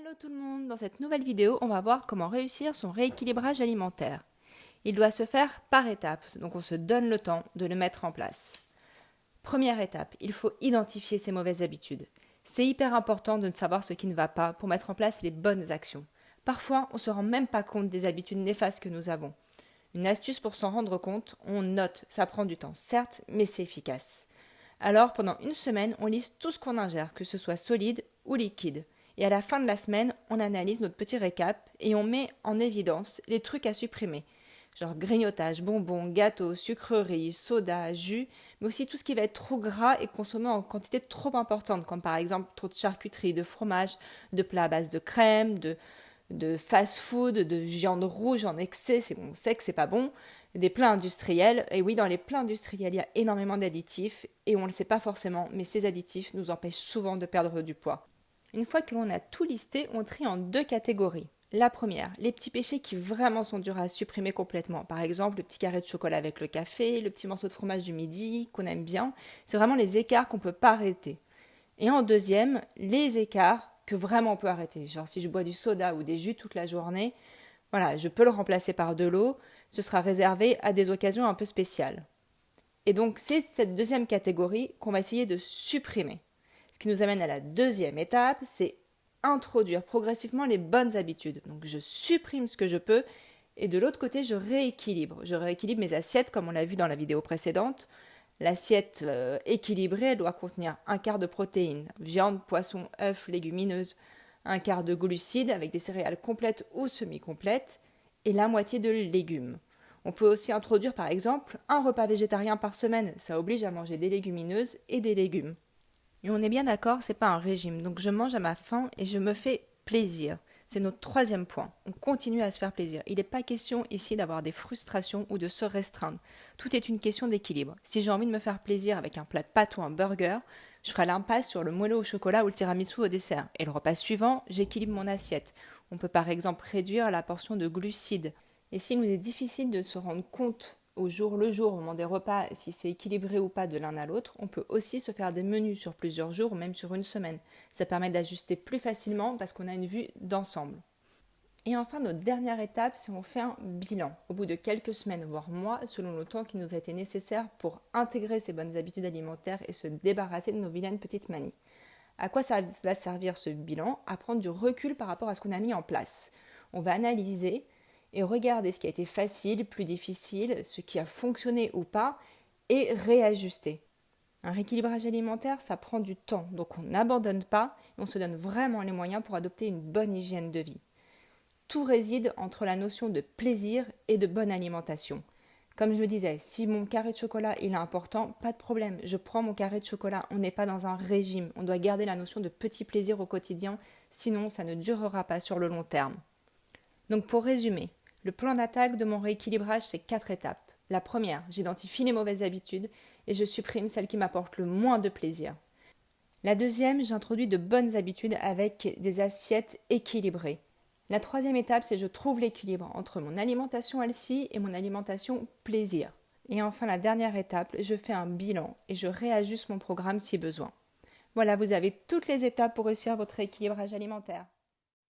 Hello tout le monde, dans cette nouvelle vidéo, on va voir comment réussir son rééquilibrage alimentaire. Il doit se faire par étapes, donc on se donne le temps de le mettre en place. Première étape, il faut identifier ses mauvaises habitudes. C'est hyper important de savoir ce qui ne va pas pour mettre en place les bonnes actions. Parfois, on ne se rend même pas compte des habitudes néfastes que nous avons. Une astuce pour s'en rendre compte, on note, ça prend du temps, certes, mais c'est efficace. Alors, pendant une semaine, on liste tout ce qu'on ingère, que ce soit solide ou liquide. Et à la fin de la semaine, on analyse notre petit récap et on met en évidence les trucs à supprimer. Genre grignotage, bonbons, gâteaux, sucreries, soda, jus, mais aussi tout ce qui va être trop gras et consommé en quantité trop importante, comme par exemple trop de charcuterie, de fromage, de plats à base de crème, de fast-food, de viande rouge en excès, on sait que c'est pas bon, des plats industriels. Et oui, dans les plats industriels, il y a énormément d'additifs et on ne le sait pas forcément, mais ces additifs nous empêchent souvent de perdre du poids. Une fois que l'on a tout listé, on trie en deux catégories. La première, les petits péchés qui vraiment sont durs à supprimer complètement. Par exemple, le petit carré de chocolat avec le café, le petit morceau de fromage du midi qu'on aime bien. C'est vraiment les écarts qu'on ne peut pas arrêter. Et en deuxième, les écarts que vraiment on peut arrêter. Genre si je bois du soda ou des jus toute la journée, voilà, je peux le remplacer par de l'eau. Ce sera réservé à des occasions un peu spéciales. Et donc c'est cette deuxième catégorie qu'on va essayer de supprimer. Ce qui nous amène à la deuxième étape, c'est introduire progressivement les bonnes habitudes. Donc je supprime ce que je peux et de l'autre côté, je rééquilibre. Je rééquilibre mes assiettes comme on l'a vu dans la vidéo précédente. L'assiette équilibrée, elle doit contenir un quart de protéines, viande, poisson, œufs, légumineuses, un quart de glucides avec des céréales complètes ou semi-complètes et la moitié de légumes. On peut aussi introduire par exemple un repas végétarien par semaine. Ça oblige à manger des légumineuses et des légumes. Et on est bien d'accord, c'est pas un régime. Donc je mange à ma faim et je me fais plaisir. C'est notre troisième point. On continue à se faire plaisir. Il n'est pas question ici d'avoir des frustrations ou de se restreindre. Tout est une question d'équilibre. Si j'ai envie de me faire plaisir avec un plat de pâtes ou un burger, je ferai l'impasse sur le moelleux au chocolat ou le tiramisu au dessert. Et le repas suivant, j'équilibre mon assiette. On peut par exemple réduire la portion de glucides. Et s'il nous est difficile de se rendre compte au jour le jour, au moment des repas, si c'est équilibré ou pas de l'un à l'autre, on peut aussi se faire des menus sur plusieurs jours ou même sur une semaine. Ça permet d'ajuster plus facilement parce qu'on a une vue d'ensemble. Et enfin, notre dernière étape, c'est on fait un bilan. Au bout de quelques semaines, voire mois, selon le temps qui nous a été nécessaire pour intégrer ces bonnes habitudes alimentaires et se débarrasser de nos vilaines petites manies. À quoi ça va servir ce bilan? À prendre du recul par rapport à ce qu'on a mis en place. On va analyser et regarder ce qui a été facile, plus difficile, ce qui a fonctionné ou pas, et réajuster. Un rééquilibrage alimentaire, ça prend du temps, donc on n'abandonne pas et on se donne vraiment les moyens pour adopter une bonne hygiène de vie. Tout réside entre la notion de plaisir et de bonne alimentation. Comme je le disais, si mon carré de chocolat il est important, pas de problème, je prends mon carré de chocolat, on n'est pas dans un régime, on doit garder la notion de petit plaisir au quotidien, sinon ça ne durera pas sur le long terme. Donc pour résumer, le plan d'attaque de mon rééquilibrage, c'est 4 étapes. La première, j'identifie les mauvaises habitudes et je supprime celles qui m'apportent le moins de plaisir. La deuxième, j'introduis de bonnes habitudes avec des assiettes équilibrées. La troisième étape, c'est je trouve l'équilibre entre mon alimentation healthy et mon alimentation plaisir. Et enfin, la dernière étape, je fais un bilan et je réajuste mon programme si besoin. Voilà, vous avez toutes les étapes pour réussir votre rééquilibrage alimentaire.